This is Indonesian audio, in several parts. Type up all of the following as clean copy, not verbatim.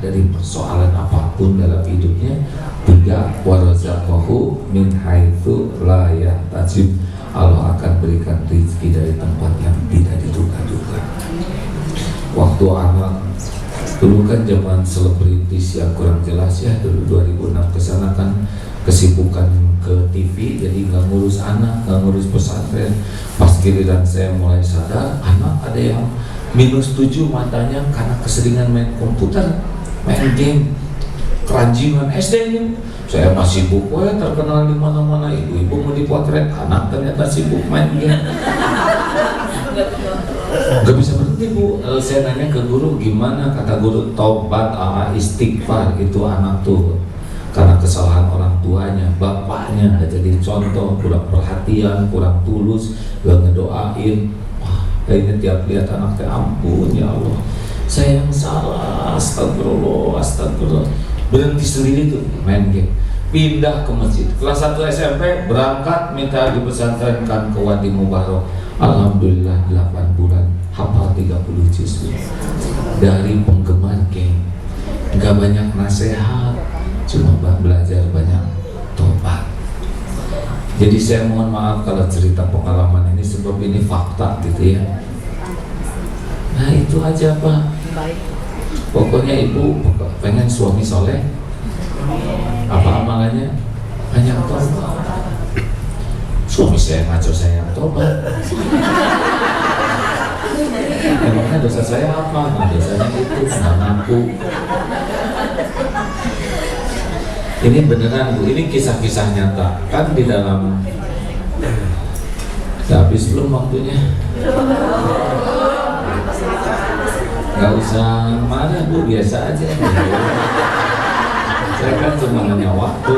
dari persoalan apapun dalam hidupnya. 3, warazaqahu min haitsu la yahtasib, Allah akan berikan rezeki dari tempat yang tidak diduga-duga. Waktu anak dulu kan zaman selebritis yang kurang jelas ya, dulu 2006 kesana kan kesibukan ke TV, jadi nggak ngurus anak, nggak ngurus pesantren. Pas giliran saya mulai sadar, anak ada yang -7 matanya karena keseringan main komputer, main game, keranjingan SD nya. Saya masih sibuk, terkenal di mana-mana, ibu-ibu mau dipotret, anak ternyata sibuk main game. Gak bisa berhenti bu. Saya nanya ke guru, gimana? Kata guru, tobat, istighfar. Itu anak tuh karena kesalahan orang tuanya, bapaknya gak jadi contoh, kurang perhatian, kurang tulus, gak ngedoain. Wah, kayaknya tiap lihat anak teh, ampun ya Allah, saya yang salah, astagfirullah, astagfirullah. Berhenti sendiri tuh main game. Pindah ke masjid. Kelas 1 SMP berangkat minta dipesantrenkan ke Wadi Mubarok. Alhamdulillah 8 bulan hafal 30 juz. Dari penggemar game, gak banyak nasihat, cuma belajar banyak tobat. Jadi saya mohon maaf kalau cerita pengalaman ini, sebab ini fakta gitu ya. Nah itu aja Pak. Pokoknya ibu pengen suami soleh, apa amalannya? Banyak tobat. Suami saya ngaco, saya yang tobat. Emangnya dosa saya apa? Nah, dosanya itu nggak ngaku. Ini beneran bu, ini kisah-kisah nyata kan di dalam. Udah habis belum waktunya? Gak usah marah bu, biasa aja. Saya kan cuma nanya waktu.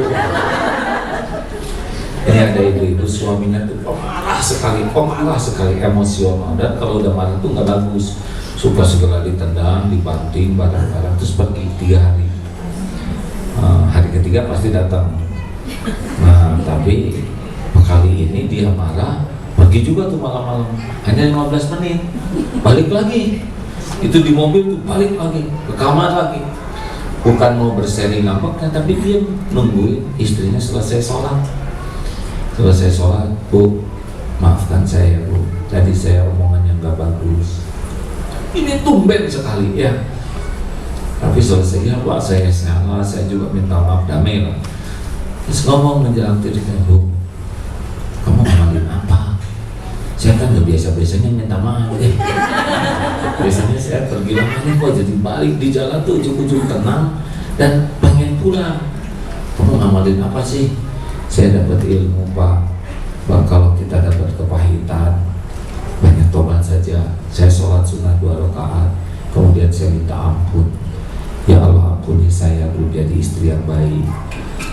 Ini ada ibu-ibu suaminya tuh pemarah sekali, emosional, dan kalau udah marah tuh nggak bagus, suka segera ditendang, dibanting barang-barang, terus pergi 3 hari. Hari ketiga pasti datang. Nah tapi kali ini dia marah, pergi juga tuh malam-malam, hanya 15 menit, balik lagi. Itu di mobil tuh balik lagi ke kamar lagi, bukan mau berseri ngambek, tapi dia nungguin istrinya selesai sholat. Bu, maafkan saya bu, tadi saya omongannya nggak bagus, ini tumben sekali ya. Tapi selesai, ya Pak saya salah, saya juga minta maaf, damai lah. Terus ngomong menjelang tidurnya, bu, kamu ngamalin apa? Saya kan nggak biasa-biasanya minta maaf deh. Biasanya saya pergi lamanya, kok jadi balik di jalan tuh ujung-ujung tenang dan pengen pulang. Kamu ngamalin apa sih? Saya dapat ilmu Pak, kalau kita dapat kepahitan, banyak tobat saja. Saya sholat sunnah 2 rakaat, kemudian saya minta ampun. Ya Allah ampuni saya, belum jadi istri yang baik,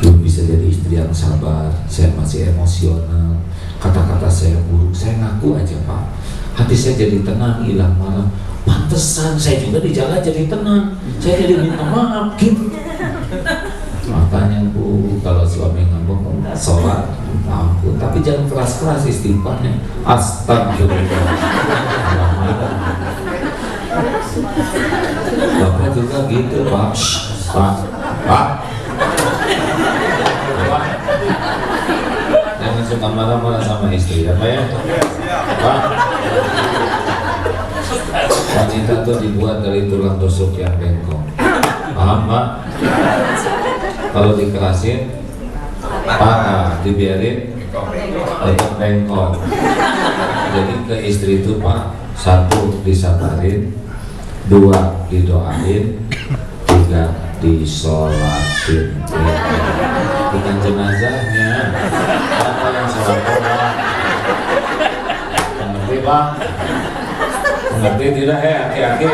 belum bisa jadi istri yang sabar, saya masih emosional, kata-kata saya buruk, saya ngaku aja Pak. Hati saya jadi tenang, hilang marah. Pantesan saya juga di jalan jadi tenang, saya jadi minta maaf gitu. Makanya bu, kalau suami ngambek sholat minta ampun, tapi jangan keras-keras istighfarnya. Astagfirullah. Bapak juga gitu Pak. Pak. Jangan suka marah-marah sama istri ya Pak ya. Pak. Wanita tuh dibuat dari tulang rusuk yang bengkok. Paham Pak? Kalau dikerasin, parah, dibiarin, tetap bengkok. Jadi ke istri itu Pak, 1 disabarin, 2 didoain, 3 disolatin. Bukan jenazahnya, apa yang salah Pak? Mengerti Pak? Mengerti tidak? Hati-hati.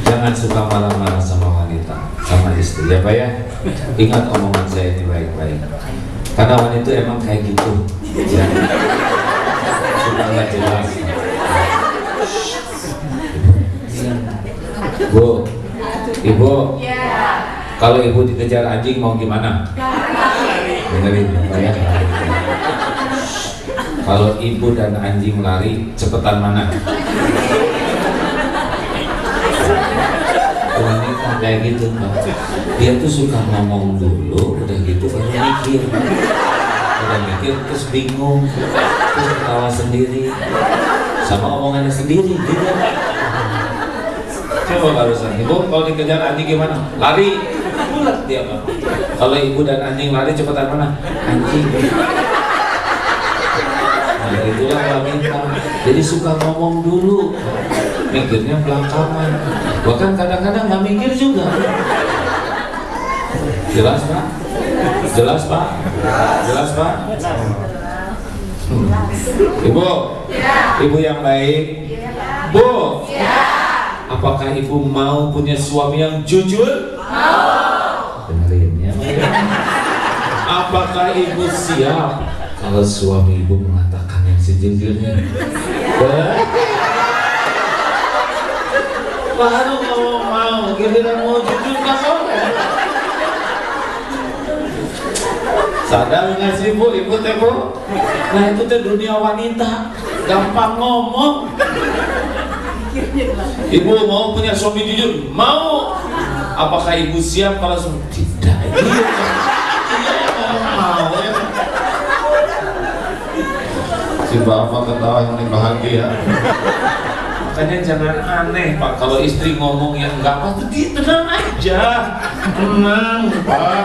Jangan suka marah-marah sama wanita, sama istri ya Pak ya. Ingat omongan saya ini baik-baik, karena wanita emang kayak gitu ya. Suka nggak jelas. Bu, ibu, kalau ibu dikejar anjing mau gimana? Dengerin Pak ya. Kalau ibu dan anjing lari, cepetan mana? kayak gitu Pak. Dia tuh suka ngomong dulu, udah gitu baru mikir. Udah mikir terus bingung, terus ketawa sendiri sama omongannya sendiri gitu. Coba barusan, ibu kalau dikejar anjing gimana? Lari, bulat dia Pak. Kalau ibu dan anjing lari cepetan mana? Anjing. Nah itulah wanita. Jadi suka ngomong dulu, mikirnya belakangan. Bahkan kadang-kadang nggak mikir juga. Jelas Pak? Jelas Pak? Jelas Pak? Ibu, ibu yang baik. Bu, apakah ibu mau punya suami yang jujur? Mau. Dengerin ya. Apakah ibu siap kalau suami ibu mengatakan yang sejujurnya? Baru mau, giliran mau jujur nggak boleh. Sadar nggak sih bu, ibu teh bu? Nah itu teh dunia wanita, gampang ngomong. Ibu mau punya suami jujur? Mau. Apakah ibu siap kalau suami? Tidak. Mau ya. Si bapak ketawa yang bahagia. Makanya jangan aneh Pak, kalau istri ngomong yang enggak apa tuh tenang aja. Tenang Pak.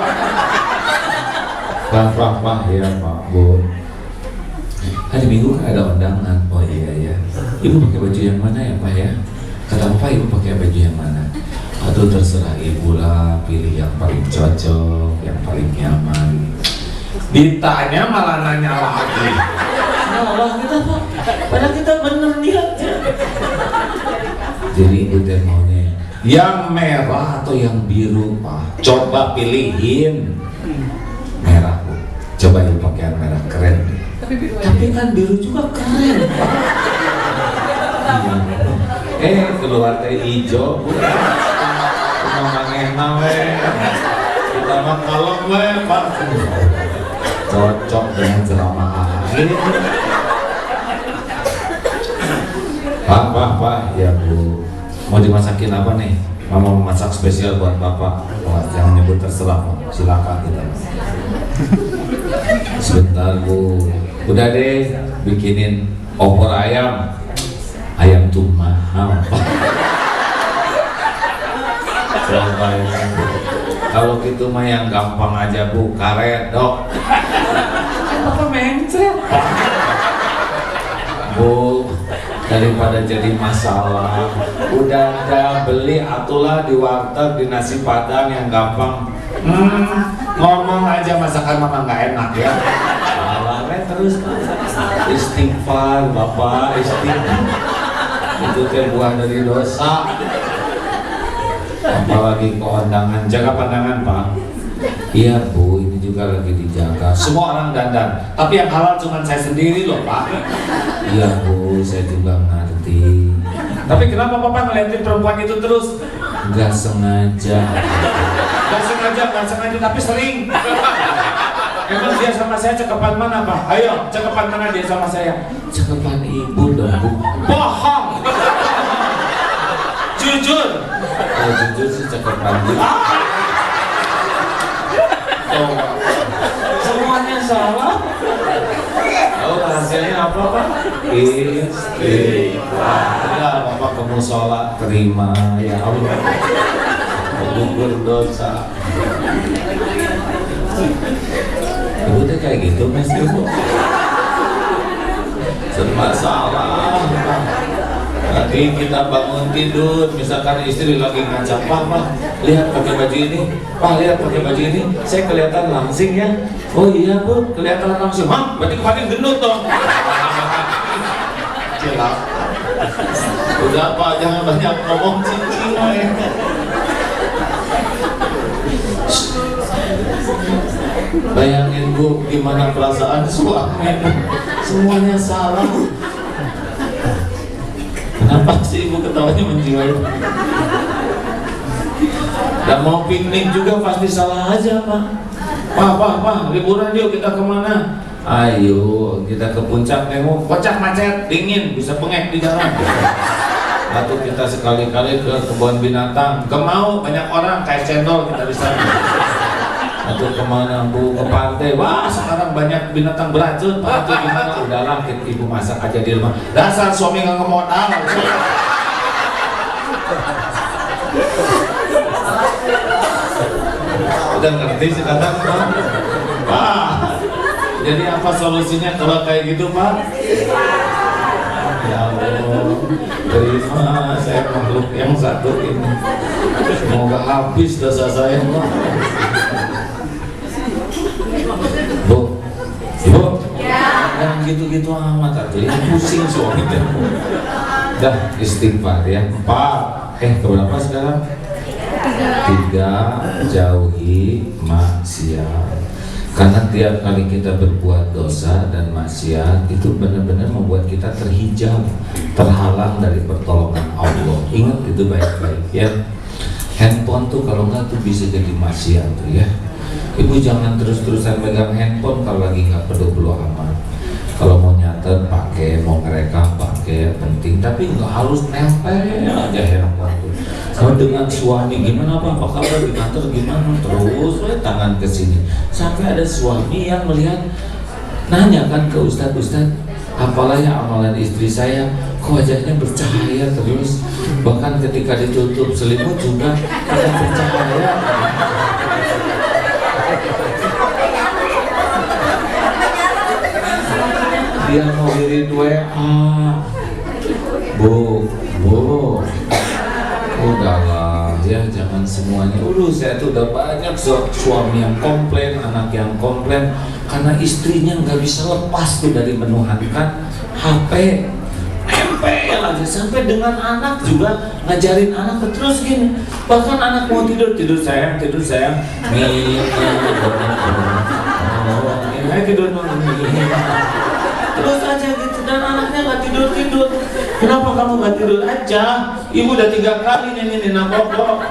Pak ya Pak Bu. Hari Minggu kan ada undangan. Oh iya ya. Ibu pakai baju yang mana ya Pak ya? Kata Bapak ibu pakai baju yang mana? Aduh terserah ibu lah, pilih yang paling cocok, yang paling nyaman. Ditanya malah nanya lagi. Malah kita Pak, padahal kita bener niatnya. Jadi ibu teh maunya yang merah atau yang biru Pak? Coba pilihin. Merah Bu. Coba ibu pakai yang merah, keren. Tapi kan biru juga keren Pak. Keluar teh hijau Bu. Mama ngena we. Kita mah kalem we Pak. Cocok dengan ceramah ini. Pak, ya Bu. Mau dimasakin apa nih? Mama mau masak spesial buat Bapak. Jangan nyebut terserah Pak. Silakan kita. Sebentar Bu. Udah deh, bikinin opor ayam. Ayam tuh mahal Pak. Coba ya. Kalau gitu mah yang gampang aja Bu, karet dok. Apa mencret Bu, daripada jadi masalah, udah beli atulah di warteg, di nasi padang yang gampang. Ngomong aja masakan mama nggak enak ya. Salah terus istighfar Bapak, istighfar. Itu teh buah dari dosa. Apalagi kondangan, jaga pandangan Pak. Iya Bu, ini juga lagi dijaga. Semua orang dandan, tapi yang halal cuma saya sendiri loh Pak. Iya Bu, saya juga ngerti. Tapi kenapa Bapak ngeliatin perempuan itu terus? Nggak sengaja. Nggak sengaja, tapi sering. Emang dia sama saya cakapan mana Pak? Ayo, cakapan mana dia sama saya? Cakapan ibu dong Bu. Bohong. Jujur. Oh, jujur sih cakapan ibu. Oh, semuanya salah. Oh, rahasianya apa Pak? Istighfar. Ya, Bapak kamu sholat terima ya Allah. Gugur dosa. Ibu tuh kayak gitu Mas Ibu. Serba salah. Nanti kita bangun tidur, misalkan istri lagi ngajak, Pak, lihat pakai baju ini, Pak, lihat pakai baju ini, saya kelihatan langsing ya. Oh iya Bu, kelihatan langsing. Hah? Berarti kemarin gendut dong. Cilak. Udah Pak, jangan banyak ngomong cincin. Bayangin Bu, gimana perasaan suami, semuanya salah. Kenapa sih Ibu ketawanya menjiwai? Dan mau piknik juga pasti salah aja Pak. Pak, liburan yuk kita kemana? Ayo kita ke puncak, puncak macet, dingin, bisa bengek di jalan. Atau kita sekali-kali ke kebun binatang, mau banyak orang kayak cendol kita di sana. Atau kemana Bu, ke pantai, wah sekarang banyak binatang beracun. Pak itu gimana? Udahlah ibu masak aja di rumah. Dasar suami nggak modal. Udah ngerti sekarang Pak? Jadi apa solusinya kalau kayak gitu Pak? Ya Allah, terima saya makhluk yang satu ini. Semoga habis dosa saya Pak. Bu, Ibu, jangan gitu-gitu amat atuh, ini pusing suami teh. Dah istighfar ya. 4, keberapa sekarang? 3, jauhi maksiat. Karena tiap kali kita berbuat dosa dan maksiat itu benar-benar membuat kita terhijab, terhalang dari pertolongan Allah. Ingat itu baik-baik ya. Handphone tuh kalau nggak tuh bisa jadi maksiat tuh ya. Ibu jangan terus-terusan megang handphone kalau lagi nggak perlu amat. Kalau mau nyatet pakai, mau ngerekam pakai, penting. Tapi nggak harus nempel aja handphone tuh. Kalau dengan suami gimana Pak? Apa kabar di kantor gimana? Terus tangan ke sini. Sampai ada suami yang melihat, nanya kan ke Ustadz, apalah ya amalan istri saya, kok wajahnya bercahaya terus. Bahkan ketika ditutup selimut juga ada bercahaya. Dia mau diri Bu, udahlah ya, jangan semuanya. Saya tuh udah banyak suami yang komplain, anak yang komplain karena istrinya nggak bisa lepas tuh dari menuhankan HP, nempel aja. Sampai dengan anak juga ngajarin anak terus gini. Bahkan anak mau tidur sayang, tidur. Terus aja gitu, dan anaknya nggak tidur. Kenapa kamu nggak tidur aja? Ibu udah 3 kali nih napok.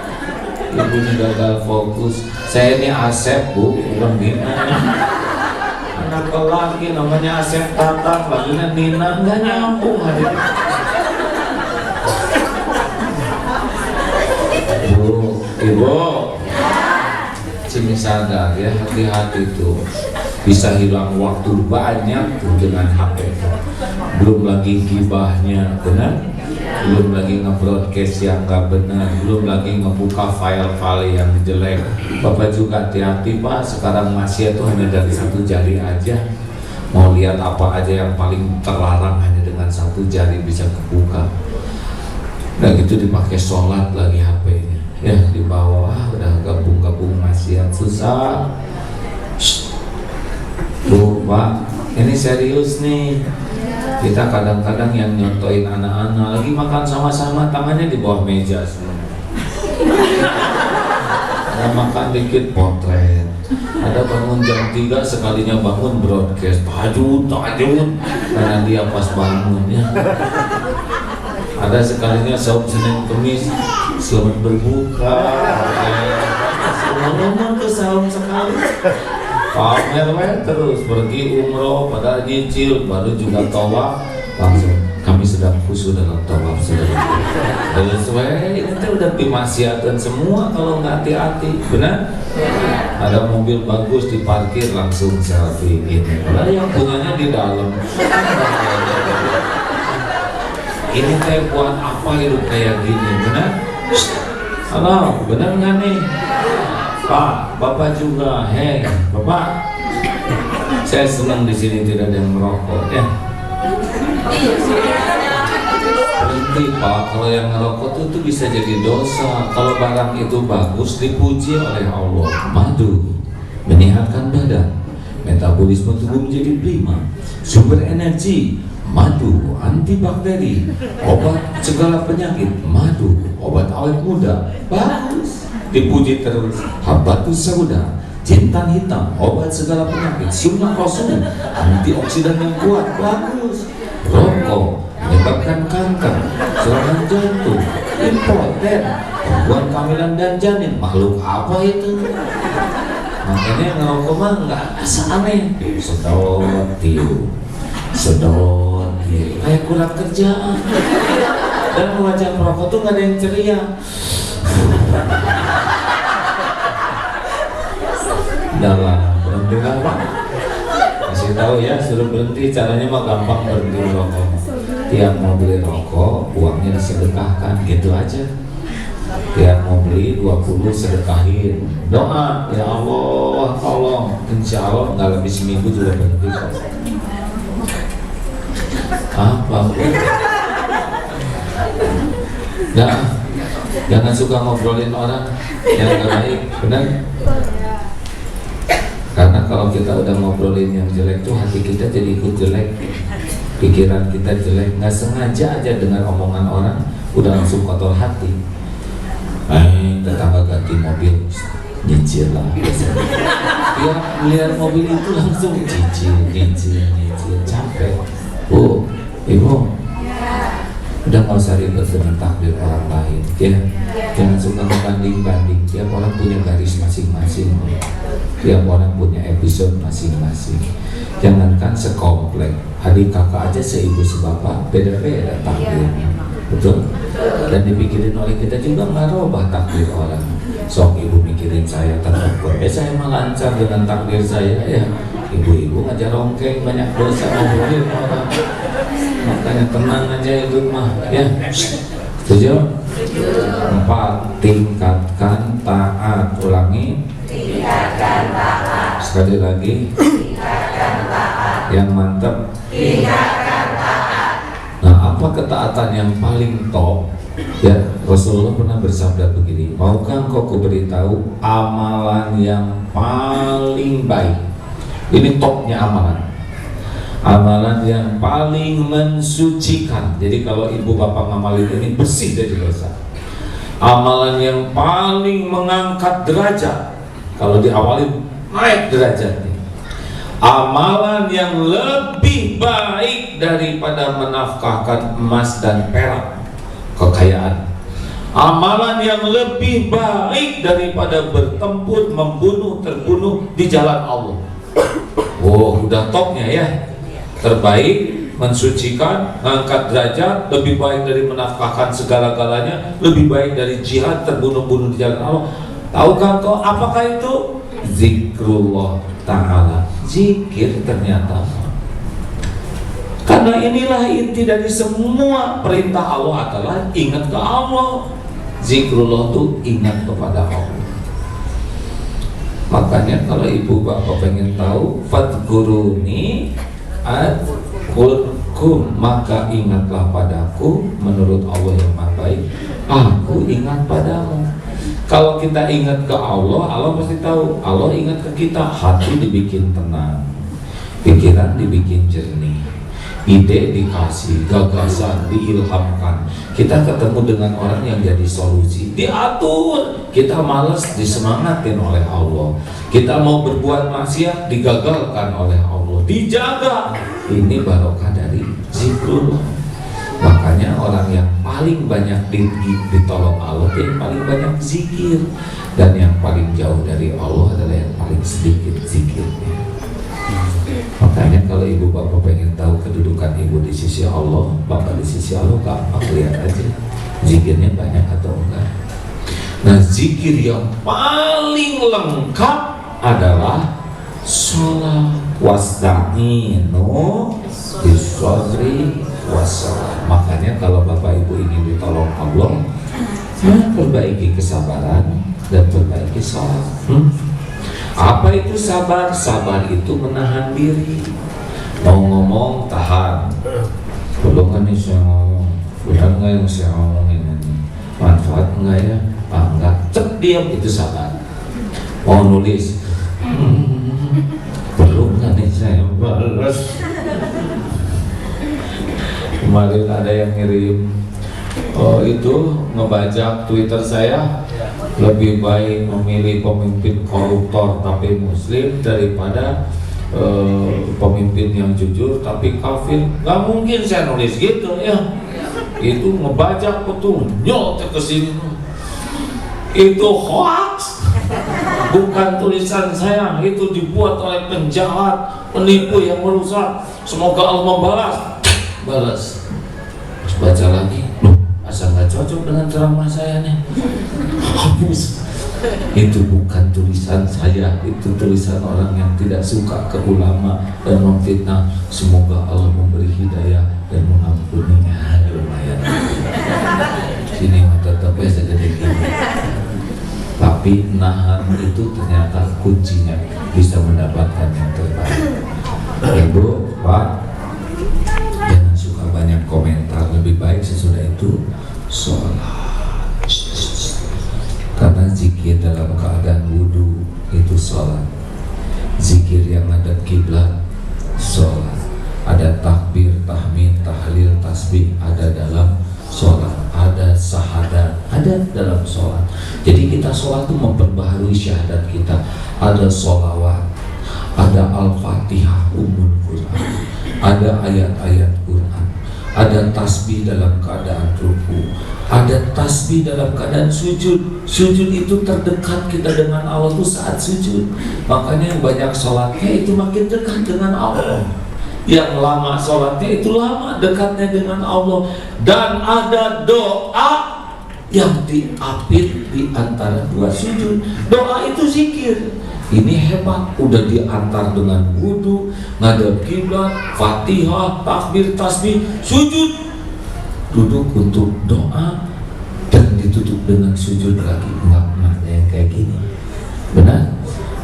Ibunya gagal fokus. Saya ini Asep Bu, bukan Nina. Anak laki namanya Asep Tatang, lagunya Nina, nggak nyambung hari ini. Ibu, Cimi sadar ya, hati-hati tuh. Bisa hilang waktu banyak tuh dengan HP. Belum lagi gibahnya, benar? Belum lagi nge-broadcast yang gak benar, belum lagi ngebuka file-file yang jelek. Bapak juga hati-hati Pak, sekarang maksiat tuh hanya dari 1 jari aja. Mau lihat apa aja yang paling terlarang hanya dengan 1 jari bisa kebuka. Udah gitu dipakai sholat lagi HP-nya. Ya di bawah udah gabung-gabung maksiat, susah. Bu, Pak, ini serius nih. Kita kadang-kadang yang nyontoin anak-anak lagi makan sama-sama, tangannya di bawah meja semua. Ada makan dikit potret. Ada bangun jam 3 sekalinya bangun broadcast. Tajud, karena dia pas bangun ya. Ada sekalinya sahur Senin Kemis, selamat berbuka. Ngomong ke sahur sekali. Pamer terus pergi umroh pada nyicil, baru juga tawaf, langsung kami sedang khusyuk dalam tawaf saudara. Terus ini udah dimaksiatan semua kalau nggak hati-hati, benar? Ada mobil bagus diparkir langsung selfie ini. Padahal yang punyanya di dalam. Ini kayak buat apa hidup kayak gini, benar? Halo, benar nggak nih? Pak, Bapak juga, Bapak, saya senang di sini tidak ada yang merokok ya. Berhenti Pak, kalau yang merokok itu bisa jadi dosa. Kalau barang itu bagus dipuji oleh Allah. Madu menyehatkan badan, metabolisme tubuh menjadi prima, sumber energi. Madu antibakteri, obat segala penyakit. Madu obat awet muda, bagus. Dipuji terus. Habatus sauda, jintan hitam, obat segala penyakit. Sunnah Rasul, antioksidan yang kuat, bagus. Rokok menyebabkan kanker, serangan jantung, impoten, gangguan kehamilan dan janin. Makhluk apa itu? Makanya ngerokok mah nggak asa aneh. Sedot, kayak kurang kerjaan. Dan wajah perokok tuh nggak ada yang ceria. Udah lah, berhenti lah Pak. Kasih tahu ya, suruh berhenti. Caranya mah gampang, berhenti rokok. Tiap mau beli rokok, uangnya disedekahkan, gitu aja. Tiap mau beli 20 sedekahin. Doa, ya Allah tolong. Insya Allah nggak lebih seminggu juga berhenti kok. Apa? Nah, jangan suka ngobrolin orang yang gak baik, benar? Karena kalau kita udah ngobrolin yang jelek tuh hati kita jadi ikut jelek, pikiran kita jelek, nggak sengaja aja dengan omongan orang udah langsung kotor hati. Tetangga ganti mobil, nyicil lah. Ya melihat mobil itu langsung nyicil, capek. Bu, ibu, udah nggak usah ribet dengan takdir orang lain, ya. Jangan suka membanding-banding. Tiap orang punya garis masing-masing. Tiap orang punya episode masing-masing. Jangankan sekomplek, adik kakak aja seibu sebapak, beda-beda takdirnya, betul? Dan dipikirin oleh kita juga nggak robah takdir orang. Sok ibu mikirin saya tetap saya mah lancar dengan takdir saya ya. Ibu-ibu ngajar rongkeng banyak dosa ngobrolin orang. Makanya tenang aja hidup mah ya. Setuju? 4. Tingkatkan taat. Ulangi. Tingkatkan taat. Sekali lagi. Tingkatkan taat. Yang mantap. Tingkatkan taat. Nah, apa ketaatan yang paling top? Ya, Rasulullah pernah bersabda begini, maukah engkau kuberitahu amalan yang paling baik? Ini topnya amalan. Amalan yang paling mensucikan. Jadi kalau ibu bapak ngamalin ini bersih dari dosa. Amalan yang paling mengangkat derajat. Kalau diawalin naik derajatnya. Amalan yang lebih baik daripada menafkahkan emas dan perak, kekayaan. Amalan yang lebih baik daripada bertempur, membunuh, terbunuh di jalan Allah. Oh, udah topnya ya. Terbaik, mensucikan, mengangkat derajat, lebih baik dari menafkahkan segala-galanya, lebih baik dari jihad, terbunuh-bunuh di jalan Allah. Tahukah kau apakah itu? Zikrullah Ta'ala. Zikir ternyata. Karena inilah inti dari semua perintah Allah adalah ingat ke Allah. Zikrullah itu ingat kepada Allah. Makanya kalau ibu bapak pengen tahu, fadkuruni adkurkum, maka ingatlah padaku menurut Allah yang maha baik, aku ingat padamu. Kalau kita ingat ke Allah, Allah pasti tahu. Allah ingat ke kita, hati dibikin tenang, pikiran dibikin jernih, ide dikasih, gagasan diilhamkan. Kita ketemu dengan orang yang jadi solusi, diatur. Kita malas, disemangatin oleh Allah. Kita mau berbuat maksiat, digagalkan oleh Allah, dijaga. Ini barokah dari zikrullah. Makanya orang yang paling banyak ditolong Allah, yang paling banyak zikir. Dan yang paling jauh dari Allah adalah yang paling sedikit zikirnya. Makanya kalau ibu bapak pengen tahu kedudukan ibu di sisi Allah, bapak di sisi Allah, gampang lihat aja zikirnya banyak atau enggak. Nah, zikir yang paling lengkap adalah sholat. Wasta'inu bis-sabri was-salah. Makanya kalau bapak ibu ingin ditolong Allah, perbaiki kesabaran dan perbaiki sholat. Apa itu sabar? Sabar itu menahan diri. Mau ngomong, tahan. Belum kan nih saya ngomong, benar nggak yang saya ngomongin ini? Manfaat enggak ya? Enggak. Cep, diam, itu sabar. Mau nulis, perlu nggak nih saya balas? Kemarin ada yang ngirim, itu ngebajak Twitter saya, lebih baik memilih pemimpin koruptor tapi muslim daripada pemimpin yang jujur tapi kafir. Nggak mungkin saya nulis gitu ya. Itu ngebajak betul, nyol ke sini. Itu hoax, bukan tulisan saya. Itu dibuat oleh penjahat, penipu yang merusak. Semoga Allah membalas. Balas. Terus baca lagi, loh, asal nggak cocok dengan ceramah saya nih, hapus. Itu bukan tulisan saya, itu tulisan orang yang tidak suka ke ulama dan memfitnah. Semoga Allah memberi hidayah dan mengampuni. Lumayan. Sini mah tetap ya segede gini. Tapi nahan itu ternyata kuncinya bisa mendapatkan yang terbaik. Ibu, Pak, jangan suka banyak komentar. Lebih baik sesudah itu sholat. Karena zikir dalam keadaan wudhu itu sholat. Zikir yang ada kiblat sholat. Ada takbir, tahmid, tahlil, tasbih ada dalam sholat. Ada syahadat ada dalam sholat. Jadi kita sholat itu memperbaharui syahadat kita. Ada sholawat, ada al-fatihah umul Quran, ada ayat-ayat Quran, ada tasbih dalam keadaan ruku, ada tasbih dalam keadaan sujud. Sujud itu terdekat kita dengan Allah itu saat sujud. Makanya yang banyak sholatnya itu makin dekat dengan Allah. Yang lama sholatnya itu lama dekatnya dengan Allah. Dan ada doa yang diapit di antara dua sujud. Doa itu zikir. Ini hebat, udah diantar dengan wudu, ngadep kiblat, fatihah, takbir, tasbih, sujud, duduk untuk doa, dan ditutup dengan sujud lagi. Enggak ada yang kayak gini. Benar?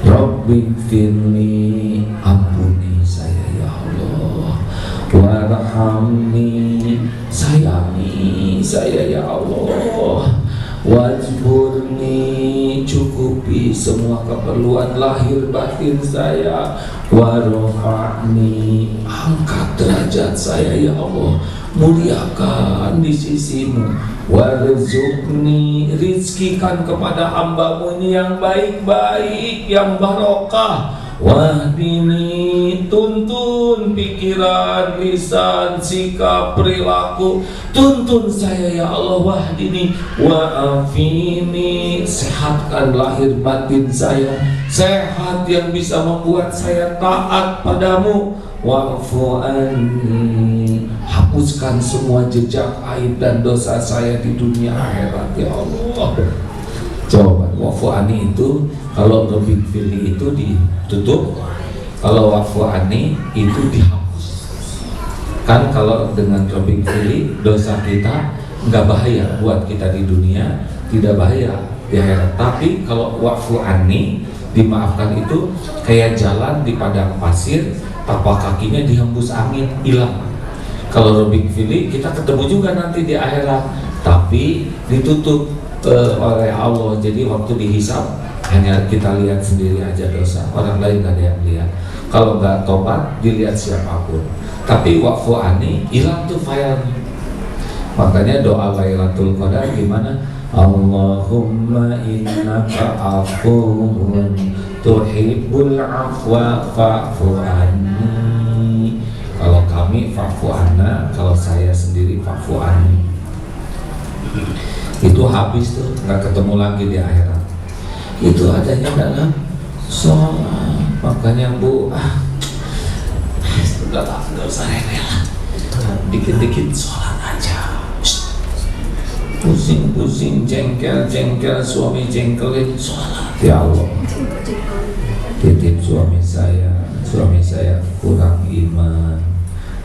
Rabbi firli, ampuni saya ya Allah, warhamni, sayangi saya ya Allah, wajburni, cukupi semua keperluan lahir batin saya, warfa'ni, angkat derajat saya ya Allah, muliakan di sisimu, warzuqni, rizkikan kepada hambamu ini yang baik-baik, yang barokah, wahdini, tuntun pikiran, lisan, sikap, perilaku, tuntun saya ya Allah, wahdini, wa'afini, sehatkan lahir batin saya, sehat yang bisa membuat saya taat padamu, wa'fu anni, hapuskan semua jejak aib dan dosa saya di dunia akhirat ya Allah. Coba wa'fu anni itu kalau Rabbi firli itu ditutup, kalau wa'fu anni itu dihapus. Kan kalau dengan Rabbi firli dosa kita nggak bahaya buat kita di dunia, tidak bahaya di akhirat. Tapi kalau wa'fu anni dimaafkan itu kayak jalan di padang pasir, tapak kakinya dihembus angin, hilang. Kalau Rabbi firli kita ketemu juga nanti di akhirat, tapi ditutup oleh Allah. Jadi waktu dihisab hanya kita lihat sendiri aja dosa, orang lain gak ada yang lihat. Kalau nggak tobat dilihat siapapun. Tapi wa'fu anni hilang tuh filenya. Makanya doa Lailatul Qadar gimana? Allahumma innaka afuwun tuhibbul afwa fa'fu anni. Kalau kami fa'fu anna, kalau saya sendiri fa'fu anni. Itu habis tuh, nggak ketemu lagi di akhirat. Itu adanya dalam sholat. Makanya Bu, sudahlah, nggak usah rela, dikit-dikit sholat aja. Pusing-pusing, jengkel-jengkel, suami jengkelin, sholat ya Allah. Titip suami saya kurang iman,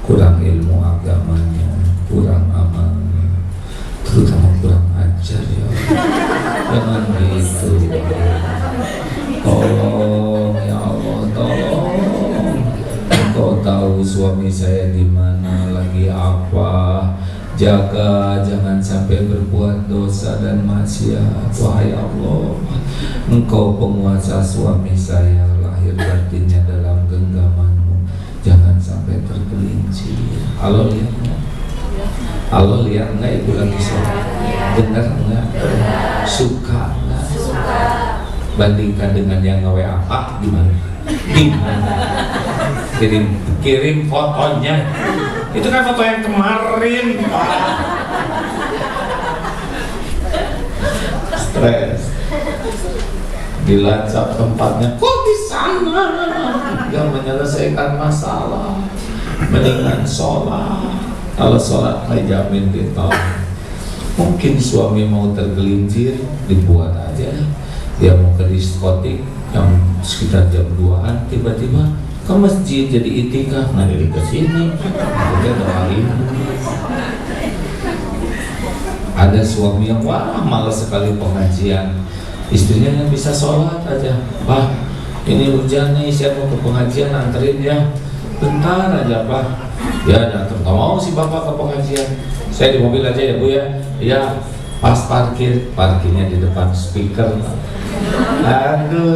kurang ilmu agamanya, kurang amalnya, terutama kurang ajar ya. Jangan gitu. Tolong ya Allah, tolong. Engkau tahu suami saya di mana, lagi apa. Jaga jangan sampai berbuat dosa dan maksiat. Wahai Allah, Engkau penguasa suami saya, lahir batinnya dalam genggaman-Mu, jangan sampai tergelincir. Allah lihat nggak? Allah lihat nggak ibu lagi sholat? Dengar nggak? Suka nggak? Bandingkan dengan yang nge-WA Pak gimana? Kirim fotonya. Itu kan foto yang kemarin, Pak. Stres. Dilacak tempatnya. Kok di sana? Gak menyelesaikan masalah. Mendingan sholat. Kalau sholat nggak jamin ditolong. Mungkin suami mau tergelincir, dibuat aja. Dia mau ke diskotik yang sekitar jam 2-an, tiba-tiba ke masjid jadi itikaf, nggak jadi ke sini. Kita doain. Ada suami yang wah malas sekali pengajian, istrinya yang bisa sholat aja. Pak, ini hujan nih, saya mau ke pengajian, anterin ya. Bentar aja Pak. Ya datang, nggak mau si bapak ke pengajian. Saya di mobil aja ya Bu ya. Ya pas parkirnya di depan speaker. Aduh.